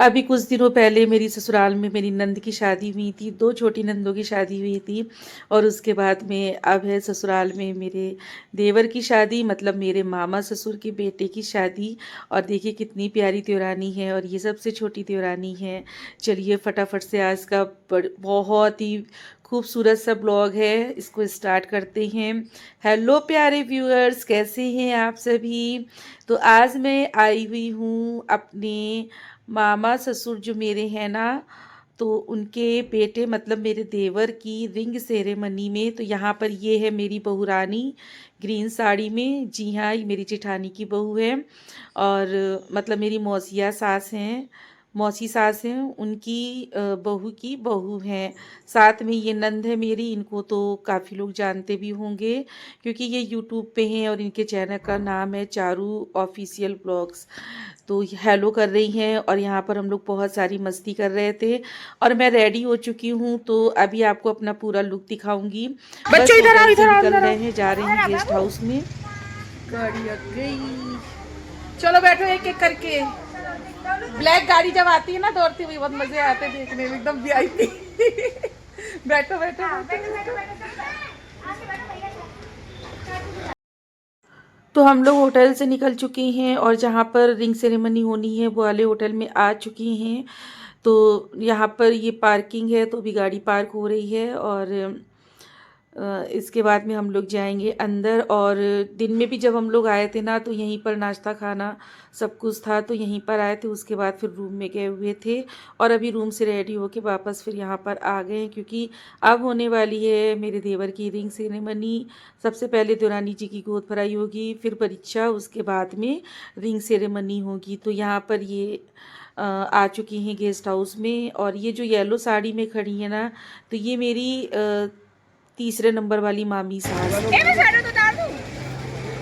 अभी कुछ दिनों पहले मेरी ससुराल में मेरी नंद की शादी हुई थी, 2 छोटी नंदों की शादी हुई थी और उसके बाद में अब है ससुराल में मेरे देवर की शादी, मतलब मेरे मामा ससुर के बेटे की शादी। और देखिए कितनी प्यारी देवरानी है और ये सबसे छोटी देवरानी है। चलिए फटाफट से आज का बहुत ही खूबसूरत सा ब्लॉग है, इसको स्टार्ट करते हैं। हेलो प्यारे व्यूअर्स, कैसे हैं आप सभी। तो आज मैं आई हुई हूँ अपने मामा ससुर जो मेरे हैं ना, तो उनके बेटे मतलब मेरे देवर की रिंग सेरेमनी में। तो यहाँ पर ये है मेरी बहू रानी ग्रीन साड़ी में। जी हाँ, ये मेरी जेठानी की बहू है और मतलब मेरी मौसिया सास हैं, मौसी सास हैं, उनकी बहू की बहू हैं। साथ में ये नंद है मेरी, इनको तो काफ़ी लोग जानते भी होंगे क्योंकि ये यूट्यूब पे हैं और इनके चैनल का नाम है चारू ऑफिशियल ब्लॉग्स। तो हेलो कर रही हैं और यहाँ पर हम लोग बहुत सारी मस्ती कर रहे थे और मैं रेडी हो चुकी हूँ। तो अभी आपको अपना पूरा लुक दिखाऊंगी। बस बच्चों इधर आओ, होटल से इधर आओ, निकल इधर रहे आओ। हैं, जा रहे हैं गेस्ट हाउस में। गाड़ी आ गई। चलो बैठो एक एक करके। ब्लैक गाड़ी जब आती है ना दौड़ती हुई, बहुत मजे आते हैं देखने में, एकदम वीआईपी। बैठो बैठो तो हम लोग होटल से निकल चुके हैं और जहाँ पर रिंग सेरेमनी होनी है वो वाले होटल में आ चुके हैं। तो यहाँ पर ये पार्किंग है, तो अभी गाड़ी पार्क हो रही है और इसके बाद में हम लोग जाएंगे अंदर। और दिन में भी जब हम लोग आए थे ना, तो यहीं पर नाश्ता खाना सब कुछ था, तो यहीं पर आए थे। उसके बाद फिर रूम में गए हुए थे और अभी रूम से रेडी होके वापस फिर यहाँ पर आ गए हैं क्योंकि अब होने वाली है मेरे देवर की रिंग सेरेमनी। सबसे पहले देवरानी जी की गोद भराई होगी, फिर परीक्षा, उसके बाद में रिंग सेरेमनी होगी। तो यहाँ पर ये आ चुकी हैं गेस्ट हाउस में। और ये जो येलो साड़ी में खड़ी है ना, तो ये मेरी तीसरे नंबर वाली मामी सास ए, है। मैं स्वेटर उतार दूं?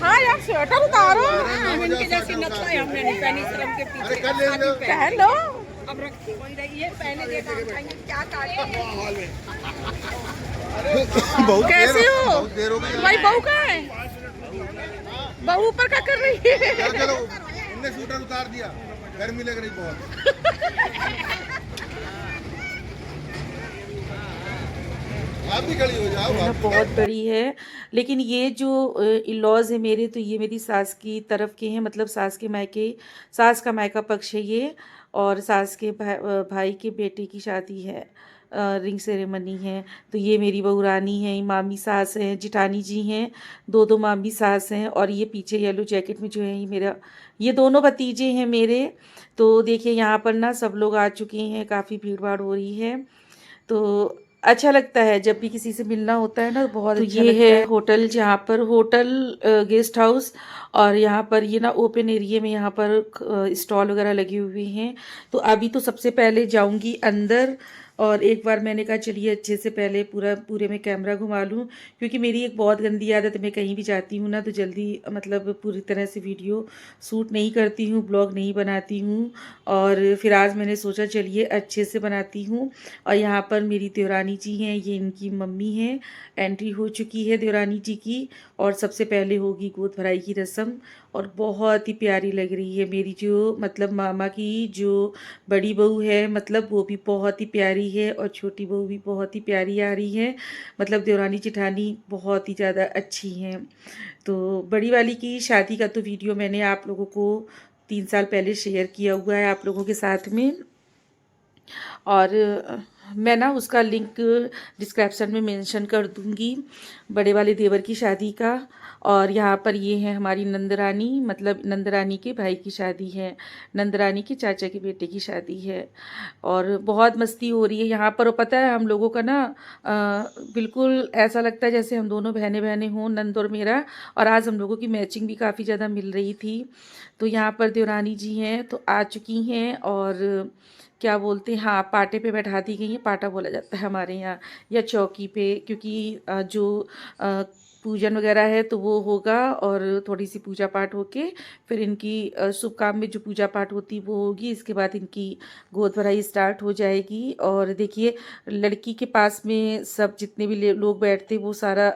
हाँ यार स्वेटर उतारो। इनके जैसी नक्शा हमने नहीं पहनी, शर्म के पीछे पहन लो। अब रखी वही रही है, पहने देगा खाएंगे क्या काटे। बहुत कैसी हो बहुत देर हो गई। तुम्हारी बहू कहाँ है? बहू ऊपर क्या कर रही है? चलो चलो, उनने स्वेटर उतार दिया, गर्मी लग रही बहुत। आप भी खड़ी हो जाओ। है ना, बहुत बड़ी है। लेकिन ये जो इलॉज है मेरे, तो ये मेरी सास की तरफ के हैं, मतलब सास के मायके, सास का मायका पक्ष है ये। और सास के भाई के बेटे की शादी है, रिंग सेरेमनी है। तो ये मेरी बहू रानी है, ये मामी सास हैं, जिठानी जी हैं, दो दो मामी सास हैं। और ये पीछे येलो जैकेट में जो है ये मेरा, ये दोनों भतीजे हैं मेरे। तो देखिए यहाँ पर ना सब लोग आ चुके हैं, काफ़ी भीड़ भाड़ हो रही है। तो अच्छा लगता है जब भी किसी से मिलना होता है ना, तो बहुत तो अच्छा ये लगता है होटल, जहाँ पर होटल गेस्ट हाउस। और यहाँ पर ये ना ओपन एरिया में यहाँ पर स्टॉल वगैरह लगे हुए हैं। तो अभी तो सबसे पहले जाऊंगी अंदर और एक बार मैंने कहा चलिए अच्छे से पहले पूरे में कैमरा घुमा लूँ क्योंकि मेरी एक बहुत गंदी आदत है, मैं कहीं भी जाती हूँ ना तो जल्दी मतलब पूरी तरह से वीडियो शूट नहीं करती हूँ, ब्लॉग नहीं बनाती हूँ। और फिर आज मैंने सोचा चलिए अच्छे से बनाती हूँ। और यहाँ पर मेरी देवरानी जी हैं, ये इनकी मम्मी हैं। एंट्री हो चुकी है देवरानी जी की और सबसे पहले होगी गोद भराई की रस्म। और बहुत ही प्यारी लग रही है मेरी जो मतलब मामा की जो बड़ी बहू है, मतलब वो भी बहुत ही प्यारी है और छोटी बहू भी बहुत ही प्यारी आ रही है। मतलब देवरानी जेठानी बहुत ही ज़्यादा अच्छी हैं। तो बड़ी वाली की शादी का तो वीडियो मैंने आप लोगों को 3 साल पहले शेयर किया हुआ है आप लोगों के साथ में। और मैं ना उसका लिंक डिस्क्रिप्शन में मेंशन कर दूंगी, बड़े वाले देवर की शादी का। और यहाँ पर ये है हमारी नंदरानी, मतलब नंदरानी के भाई की शादी है, नंदरानी के चाचा के बेटे की शादी है। और बहुत मस्ती हो रही है यहाँ पर। और पता है हम लोगों का ना बिल्कुल ऐसा लगता है जैसे हम दोनों बहने बहने हों, नंद और मेरा। और आज हम लोगों की मैचिंग भी काफ़ी ज़्यादा मिल रही थी। तो यहाँ पर देवरानी जी हैं तो आ चुकी हैं और क्या बोलते हैं, हाँ पाटे पे बैठा दी गई हैं, पाटा बोला जाता है हमारे यहाँ, या चौकी पे, क्योंकि जो पूजन वगैरह है तो वो होगा, और थोड़ी सी पूजा पाठ होके फिर इनकी शुभ काम में जो पूजा पाठ होती वो होगी। इसके बाद इनकी गोद भराई स्टार्ट हो जाएगी। और देखिए लड़की के पास में सब जितने भी लोग बैठते वो सारा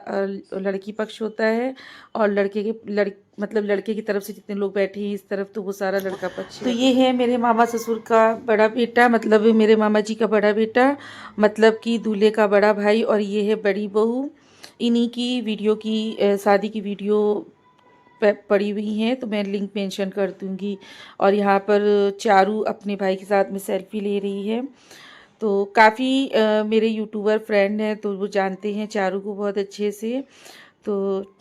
लड़की पक्ष होता है, और लड़के की तरफ से जितने लोग बैठे हैं इस तरफ तो वो सारा लड़का पक्ष। तो ये है मेरे मामा ससुर का बड़ा बेटा, मतलब मेरे मामा जी का बड़ा बेटा, मतलब कि दूल्हे का बड़ा भाई, और ये है बड़ी बहू। इन्हीं की वीडियो की शादी की वीडियो पड़ी हुई हैं तो मैं लिंक मेंशन कर दूंगी। और यहाँ पर चारू अपने भाई के साथ में सेल्फी ले रही है। तो काफ़ी मेरे यूट्यूबर फ्रेंड हैं तो वो जानते हैं चारू को बहुत अच्छे से। तो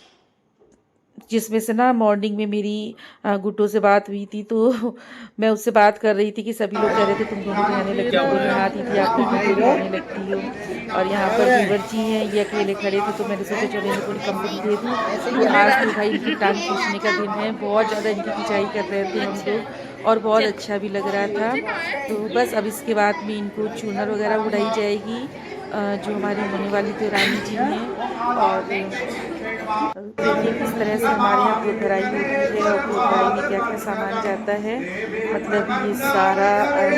जिसमें से ना मॉर्निंग में मेरी गुड्डो से बात हुई थी तो मैं उससे बात कर रही थी कि सभी लोग कह रहे थे तुम दोनों रहने लगती हो, हाँ दीदी आप लोग रहने लगती हो। और यहाँ पर वीवर जी हैं, ये अकेले खड़े थे तो मैंने सोचा चलो इनको थोड़ी कंपनी दे दूँ। तो आज तो भाई इनकी टांग खींचने का दिन है, बहुत ज़्यादा इनकी खिंचाई कर रहे थे हम लोग और बहुत अच्छा भी लग रहा था। तो बस अब इसके बाद में इनको चूनर वगैरह उड़ाई जाएगी जो हमारी होने वाली तो रानी जी हैं। और देखिए किस तरह से हमारे यहाँ गोद भराई होती है और गोद भराई में क्या क्या सामान जाता है। मतलब ये सारा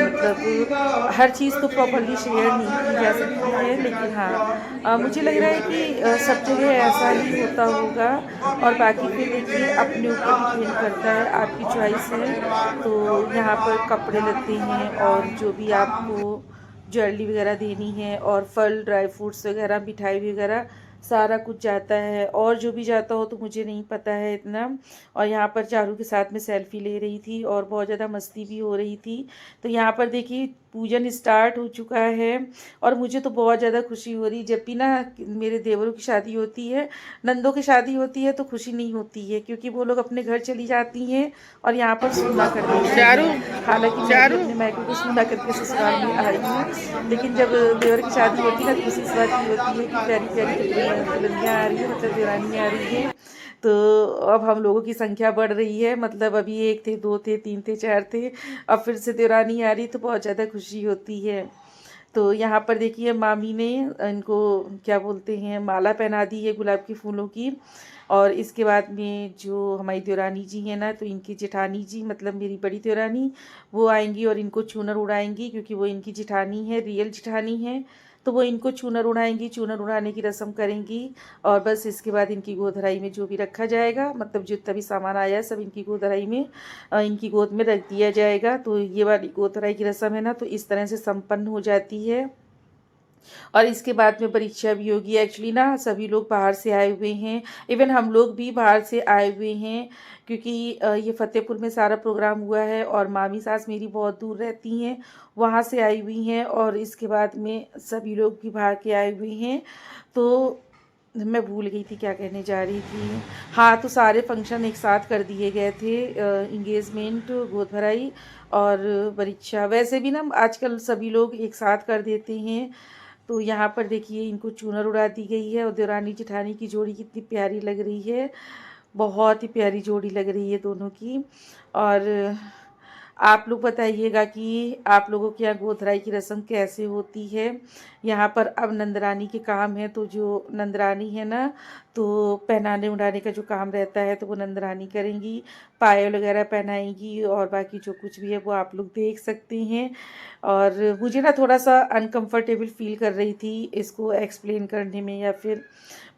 मतलब हर चीज़ तो प्रॉपरली शेयर नहीं की जा सकती है, लेकिन हाँ मुझे लग रहा है कि सब जगह ऐसा ही होता होगा। और बाकी फिर देखिए अपने ऊपर डिपेंड करता है, आपकी चॉइस है। तो यहाँ पर कपड़े लगते हैं और जो भी आपको ज्वेलरी वगैरह देनी है और फल ड्राई फ्रूट्स वगैरह मिठाई वगैरह सारा कुछ जाता है। और जो भी जाता हो तो मुझे नहीं पता है इतना। और यहाँ पर चारू के साथ में सेल्फी ले रही थी और बहुत ज़्यादा मस्ती भी हो रही थी। तो यहाँ पर देखिए पूजन स्टार्ट हो चुका है और मुझे तो बहुत ज़्यादा खुशी हो रही। जब भी ना मेरे देवरों की शादी होती है, नंदों की शादी होती है तो खुशी नहीं होती है, क्योंकि वो लोग अपने घर चली जाती हैं और यहाँ पर सूना कर देती हैं। हालांकि मैं भी अपने मायके को सूना करके ससुराल में आई हूँ, लेकिन जब देवर की शादी होती है ना तो खुशी इस बात की होती है कि प्यारी प्यारी दुल्हनियाँ आ रही है, मतलब देवरानी आ रही है। तो अब हम लोगों की संख्या बढ़ रही है, मतलब अभी 1 थे 2 थे 3 थे 4 थे, अब फिर से देवरानी आ रही तो बहुत ज़्यादा खुशी होती है। तो यहाँ पर देखिए मामी ने इनको क्या बोलते हैं माला पहना दी है गुलाब के फूलों की। और इसके बाद में जो हमारी देवरानी जी हैं ना, तो इनकी जेठानी जी मतलब मेरी बड़ी देवरानी वो आएंगी और इनको चूनर उड़ाएंगी, क्योंकि वो इनकी जेठानी है, रियल जेठानी है। तो वो इनको चूनर उड़ाएंगी, चूनर उड़ाने की रस्म करेंगी। और बस इसके बाद इनकी गोदभराई में जो भी रखा जाएगा, मतलब जितना भी सामान आया है सब इनकी गोदभराई में इनकी गोद में रख दिया जाएगा। तो ये वाली गोदभराई की रस्म है ना, तो इस तरह से संपन्न हो जाती है। और इसके बाद में परीक्षा भी होगी। एक्चुअली ना सभी लोग बाहर से आए हुए हैं, इवन हम लोग भी बाहर से आए हुए हैं, क्योंकि ये फतेहपुर में सारा प्रोग्राम हुआ है और मामी सास मेरी बहुत दूर रहती हैं, वहाँ से आई हुई हैं। और इसके बाद में सभी लोग भी बाहर के आए हुए हैं। तो मैं भूल गई थी क्या कहने जा रही थी। हाँ, तो सारे फंक्शन एक साथ कर दिए गए थे, इंगेजमेंट, गोद भराई और परीक्षा। वैसे भी ना आजकल सभी लोग एक साथ कर देते हैं। तो यहाँ पर देखिए इनको चूनर उड़ा दी गई है और देवरानी जेठानी की जोड़ी कितनी प्यारी लग रही है, बहुत ही प्यारी जोड़ी लग रही है दोनों की। और आप लोग बताइएगा कि आप लोगों के यहाँ गोदभराई की रस्म कैसे होती है। यहाँ पर अब नंदरानी के काम है, तो जो नंदरानी है ना, तो पहनाने उड़ाने का जो काम रहता है तो वो नंदरानी करेंगी, पायल वगैरह पहनाएंगी और बाकी जो कुछ भी है वो आप लोग देख सकते हैं। और मुझे ना थोड़ा सा अनकंफर्टेबल फील कर रही थी इसको एक्सप्लेन करने में या फिर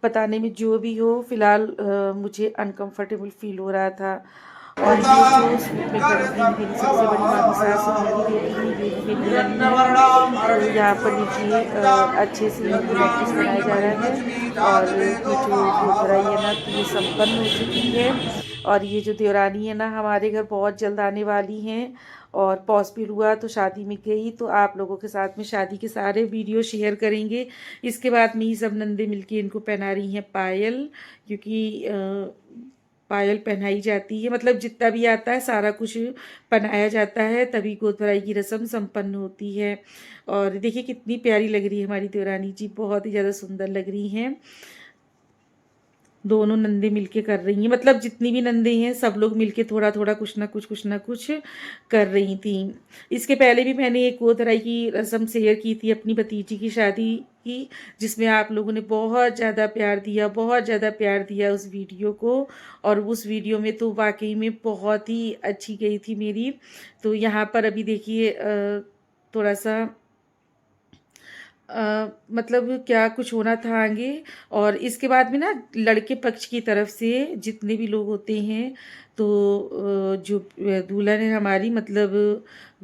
बताने में, जो भी हो फ़िलहाल मुझे अनकंफर्टेबल फील हो रहा था। और ये जो सूट में खड़ी थी मेरी सबसे बड़ी मामी सास मेरी बेटी, ये भी मेरी नानी है। तो यहाँ पर देखिए अच्छे से इनको नेकलेस बनाया जा रहा है। और ये जो गोदभराई है ना तो ये संपन्न हो चुकी है। और ये जो देवरानी है ना हमारे घर बहुत जल्द आने वाली हैं और पॉसिबल हुआ तो शादी में गई तो आप लोगों के साथ में शादी के सारे वीडियो शेयर करेंगे। इसके बाद में ही सब नंदे मिलके इनको पहना रही हैं पायल, क्योंकि पायल पहनाई जाती है, मतलब जितना भी आता है सारा कुछ पहनाया जाता है, तभी गोदभराई की रस्म संपन्न होती है। और देखिए कितनी प्यारी लग रही है हमारी देवरानी जी, बहुत ही ज़्यादा सुंदर लग रही हैं। दोनों नंदे मिलके कर रही हैं, मतलब जितनी भी नंदे हैं सब लोग मिलके थोड़ा थोड़ा कुछ ना कुछ कर रही थी। इसके पहले भी मैंने एक गोधराई की रस्म शेयर की थी अपनी भतीजी की शादी की, जिसमें आप लोगों ने बहुत ज़्यादा प्यार दिया, बहुत ज़्यादा प्यार दिया उस वीडियो को। और उस वीडियो में तो वाकई में बहुत ही अच्छी गई थी मेरी। तो यहाँ पर अभी देखिए थोड़ा सा मतलब क्या कुछ होना था आगे। और इसके बाद में ना लड़के पक्ष की तरफ से जितने भी लोग होते हैं तो जो दुल्हन है हमारी, मतलब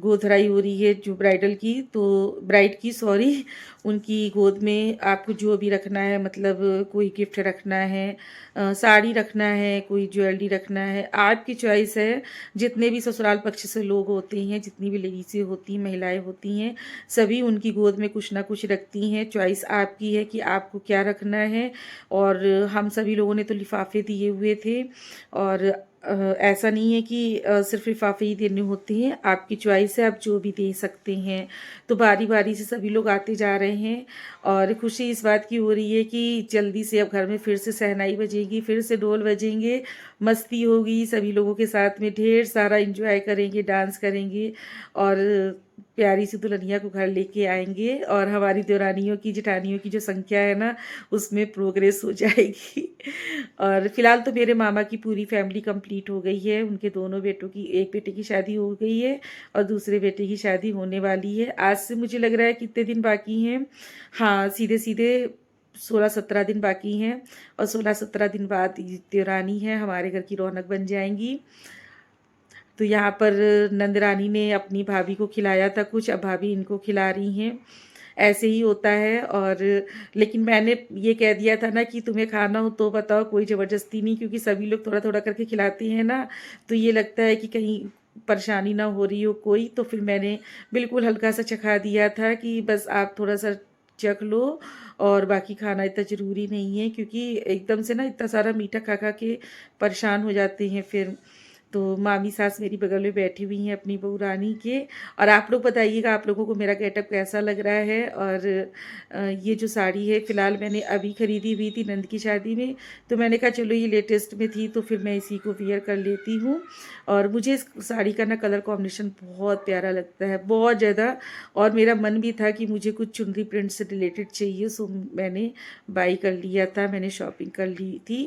गोधराई हो रही है जो ब्राइडल की, तो ब्राइड की सॉरी, उनकी गोद में आपको जो भी रखना है, मतलब कोई गिफ्ट रखना है, साड़ी रखना है, कोई ज्वेलरी रखना है, आपकी चॉइस है। जितने भी ससुराल पक्ष से लोग होते हैं, जितनी भी लेडीज़ें होती हैं, महिलाएं होती हैं, सभी उनकी गोद में कुछ ना कुछ रखती हैं। चॉइस आपकी है कि आपको क्या रखना है। और हम सभी लोगों ने तो लिफाफे दिए हुए थे। और ऐसा नहीं है कि सिर्फ लिफाफे ही देने होते हैं, आपकी चॉइस है, आप जो भी दे सकते हैं। तो बारी बारी से सभी लोग आते जा रहे हैं। और खुशी इस बात की हो रही है कि जल्दी से अब घर में फिर से शहनाई बजेगी, फिर से ढोल बजेंगे, मस्ती होगी, सभी लोगों के साथ में ढेर सारा एंजॉय करेंगे, डांस करेंगे और प्यारी सी दुल्हनिया को घर लेके आएंगे। और हमारी देवरानियों की जेठानियों की जो संख्या है ना, उसमें प्रोग्रेस हो जाएगी। और फिलहाल तो मेरे मामा की पूरी फैमिली कंप्लीट हो गई है। उनके दोनों बेटों की, एक बेटे की शादी हो गई है और दूसरे बेटे की शादी होने वाली है। आज से मुझे लग रहा है कितने दिन बाकी हैं, हाँ सीधे सीधे 16-17 दिन बाकी हैं। और 16-17 दिन बाद देवरानी है हमारे घर की रौनक बन जाएंगी। तो यहाँ पर नंदरानी ने अपनी भाभी को खिलाया था कुछ, अब भाभी इनको खिला रही हैं। ऐसे ही होता है। और लेकिन मैंने ये कह दिया था ना कि तुम्हें खाना हो तो बताओ, कोई ज़बरदस्ती नहीं, क्योंकि सभी लोग थोड़ा थोड़ा करके खिलाते हैं ना, तो ये लगता है कि कहीं परेशानी ना हो रही हो कोई। तो फिर मैंने बिल्कुल हल्का सा चखा दिया था कि बस आप थोड़ा सा चख लो, और बाकी खाना इतना ज़रूरी नहीं है, क्योंकि एकदम से ना इतना सारा मीठा खा खा के परेशान हो जाते हैं फिर। तो मामी सास मेरी बगल में बैठी हुई हैं अपनी बहू रानी के। और आप लोग बताइएगा आप लोगों को मेरा गेटअप कैसा लग रहा है। और ये जो साड़ी है फ़िलहाल मैंने अभी ख़रीदी हुई थी नंद की शादी में, तो मैंने कहा चलो ये लेटेस्ट में थी तो फिर मैं इसी को वियर कर लेती हूँ। और मुझे इस साड़ी का ना कलर कॉम्बिनेशन बहुत प्यारा लगता है, बहुत ज़्यादा। और मेरा मन भी था कि मुझे कुछ चुनरी प्रिंट से रिलेटेड चाहिए, सो मैंने बाई कर लिया था, मैंने शॉपिंग कर ली थी।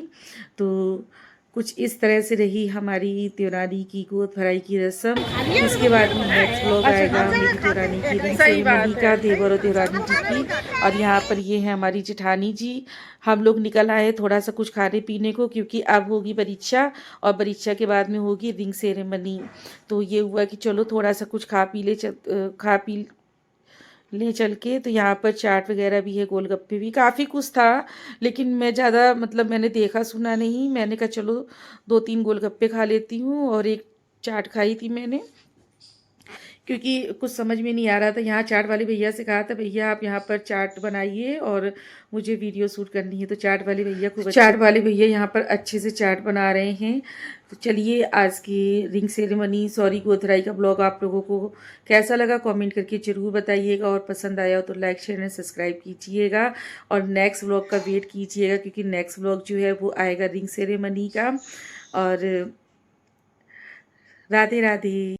तो कुछ इस तरह से रही हमारी देवरानी की गोद भराई की रस्म। इसके बाद में नेक्स्ट व्लॉग आएगा मेरी देवरानी की रिंग सेरेमनी का, देवर और देवरानी जी की। और यहाँ पर ये है हमारी जेठानी जी। हम लोग निकल आए थोड़ा सा कुछ खाने पीने को, क्योंकि अब होगी परीक्षा और परीक्षा के बाद में होगी रिंग सेरेमनी। तो ये हुआ कि चलो थोड़ा सा कुछ खा पी ले चल के। तो यहाँ पर चाट वगैरह भी है, गोलगप्पे भी, काफ़ी कुछ था। लेकिन मैं ज़्यादा मतलब मैंने देखा सुना नहीं, मैंने कहा चलो 2-3 गोलगप्पे खा लेती हूँ और एक चाट खाई थी मैंने, क्योंकि कुछ समझ में नहीं आ रहा था। यहाँ चाट वाले भैया से कहा था भैया आप यहाँ पर चाट बनाइए और मुझे वीडियो शूट करनी है, तो चाट वाले भैया यहाँ पर अच्छे से चाट बना रहे हैं। तो चलिए आज की रिंग सेरेमनी सॉरी गोधराई का ब्लॉग आप लोगों को कैसा लगा कमेंट करके ज़रूर बताइएगा। और पसंद आया हो तो लाइक शेयर एंड सब्सक्राइब कीजिएगा। और नेक्स्ट ब्लॉग का वेट कीजिएगा, क्योंकि नेक्स्ट ब्लॉग जो है वो आएगा रिंग सेरेमनी का। और राधे राधे।